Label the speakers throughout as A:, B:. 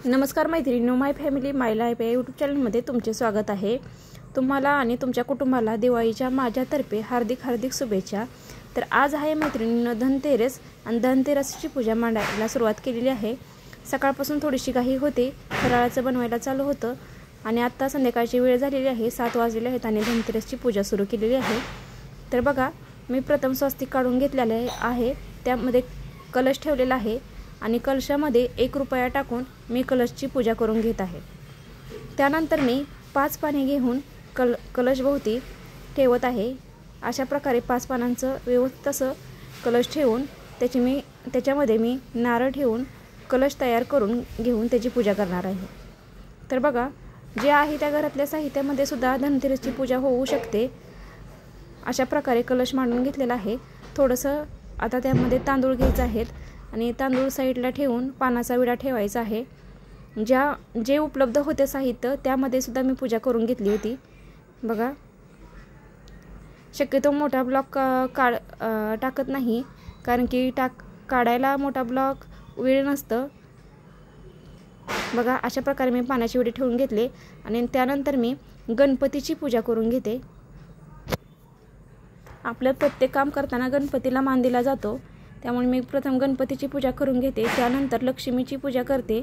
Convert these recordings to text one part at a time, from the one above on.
A: नमस्कार मैत्रिणींनो, माय फॅमिली माय लाईफ या यूट्यूब चॅनलमध्ये तुमचे स्वागत आहे। तुम्हाला आणि तुमच्या कुटुंबाला दिवाळीच्या माझ्यातर्फे हार्दिक शुभेच्छा। तर आज आहे मैत्रिणींनो धनतेरस आणि धनतेरसची पूजा मांडायला सुरुवात केलेली आहे। सकाळपासून थोडीशी घाई होते, फराळाचं बनवायला चालू होतं आणि आता संध्याकाळची वेळ झालेली आहे, 7 वाजलेले आहेत आणि धनतेरसची पूजा सुरू केलेली आहे। तर बघा, मी प्रथम स्वस्तिक काढून घेतलेले आहे, त्यामध्ये कलश ठेवलेला आहे आणि कलशामध्ये 1 रुपया टाकून मी कलशची पूजा करून घेत आहे। त्यानंतर मी 5 पाने घेऊन कलश भोवती ठेवत आहे। अशा प्रकारे 5 पानांचं व्यवस्थित असं कलश ठेवून त्याच्यामध्ये मी नारळ ठेवून कलश तयार करून घेऊन त्याची पूजा करणार आहे। तर बघा, जे आहे त्या घरातल्या साहित्यामध्ये सुद्धा धनतेरसची पूजा होऊ शकते। अशा प्रकारे कलश मांडून घेतलेला आहे। थोडंसं आता त्यामध्ये तांदूळ घ्यायचे आहेत आणि तांदूळ साईडला ठेवून पानाचा विडा ठेवायचा आहे। जे उपलब्ध होते साहित्य त्यामध्ये सुद्धा मी पूजा करून घेतली होती। बघा, शक्यतो मोठा ब्लॉक टाकत नाही, कारण की काढायला मोठा ब्लॉक वेळ नसतं। बघा, अशा प्रकारे मी पानाचे विडे ठेवून घेतले आणि त्यानंतर मी गणपतीची पूजा करून घेते। आपलं प्रत्येक काम करताना गणपतीला मान दिला जातो, त्यामुळे मी प्रथम गणपतीची पूजा करून घेते, त्यानंतर लक्ष्मीची पूजा करते।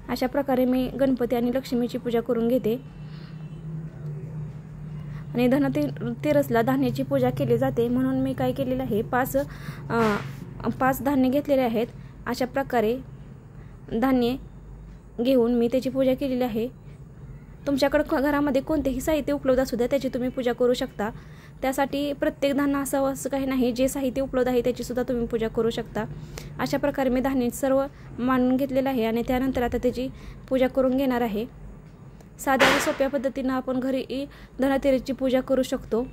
A: अशा प्रकारे मी गणपती आणि लक्ष्मीची पूजा करून घेते आणि धनतेरसला धान्याची पूजा केली जाते, म्हणून मी काय केलेलं आहे, 5 धान्य घेतलेले आहेत। अशा प्रकारे धान्य घेऊन मी त्याची पूजा केलेली आहे। तुमच्याकडे घरामध्ये कोणतेही साहित्य उपलब्ध असू द्या, त्याची तुम्ही पूजा करू शकता। त्यासाठी प्रत्येक धान्य असं काही नाही, जे साहित्य उपलब्ध आहे त्याची सुद्धा तुम्ही पूजा करू शकता। अशा प्रकारे मी धान्य सर्व मांडून घेतलेलं आहे आणि त्यानंतर आता त्याची पूजा करून घेणार आहे। साध्या व सोप्या पद्धतीने आपण घरी धनतेरसची पूजा करू शकतो।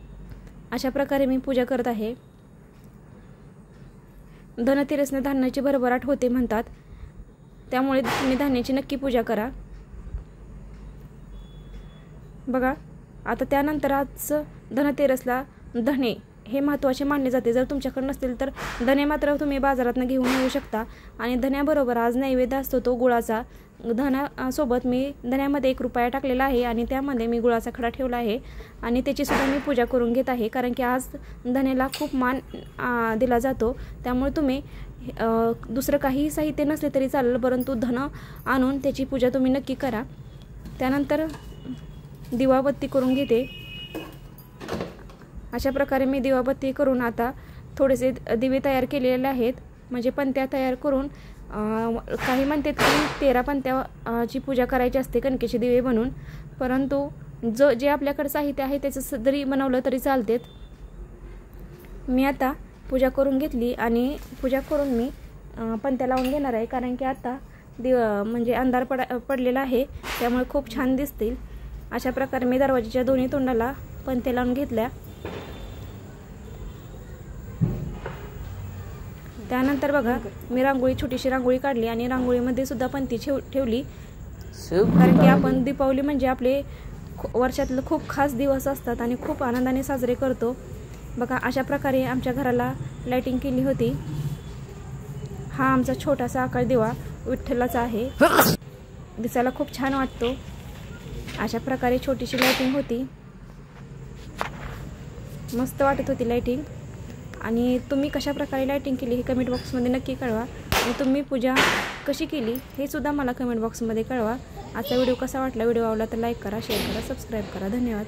A: अशा प्रकारे मी पूजा करत आहे। धनतेरसने धान्याची भरभराट होते म्हणतात, त्यामुळे तुम्ही धान्याची नक्की पूजा करा। बघा, आता त्यानंतर आज धनतेरसला धणे हे महत्त्वाचे मानले जाते। जर तुमच्याकडे नसतील तर धणे मात्र तुम्ही बाजारातून घेऊन येऊ शकता आणि धण्याबरोबर आज नैवेद्य असतो तो गुळाचा। धण्यासोबत मी धण्यामध्ये 1 रुपया टाकलेला आहे आणि त्यामध्ये मी गुळाचा खडा ठेवला आहे आणि त्याची सुद्धा मी पूजा करून घेत आहे, कारण की आज धण्याला खूप मान दिला जातो। त्यामुळे तुम्ही दुसरं काही साहित्य नसले तरी चालेल, परंतु धन आणून त्याची पूजा तुम्ही नक्की करा। त्यानंतर दिवाबत्ती करून घेते। अशा प्रकारे मी दिवाबत्ती करून आता थोडेसे दिवे तयार केलेले आहेत, म्हणजे पंत्या तयार करून काही म्हणतात की 13 पंत्याची पूजा करायची असते कणकेचे दिवे बनवून, परंतु जे आपल्याकडे साहित्य आहे त्याचं जरी बनवलं तरी चालते। मी आता पूजा करून घेतली आणि पूजा करून मी पंत्या लावून घेणार आहे, कारण की आता म्हणजे अंधार पडलेला आहे, त्यामुळे खूप छान दिसतील। अशा प्रकारे मी दरवाजाच्या दोन्ही तोंडाला पंत्या लावून घेतल्या। त्यानंतर बघा, मी छोटीशी रांगोळी काढली आणि रांगोळीमध्ये सुद्धा पंती ठेवली, कारण की आपण दीपावली म्हणजे आपले वर्षातलं खूप खास दिवस असतात आणि खूप आनंदाने साजरे करतो। बघा, अशा प्रकारे आमच्या घराला लाइटिंग केली होती। हा आमचा छोटासा आकाश दिवा विठ्ठलाचा आहे, दिसायला खूप छान वाटतो। अशा प्रकारे छोटीशी लाइटिंग होती, मस्त वाटत होती लाइटिंग। आणि तुम्ही कशा प्रकारे लाइटिंग केली हे कमेंट बॉक्समध्ये नक्की कळवा आणि तुम्ही पूजा कशी केली हे सुद्धा मला कमेंट बॉक्समध्ये कळवा। आजचा व्हिडिओ कसा वाटला, व्हिडिओ आवडला तर लाईक करा, शेअर करा, सबस्क्राईब करा। धन्यवाद।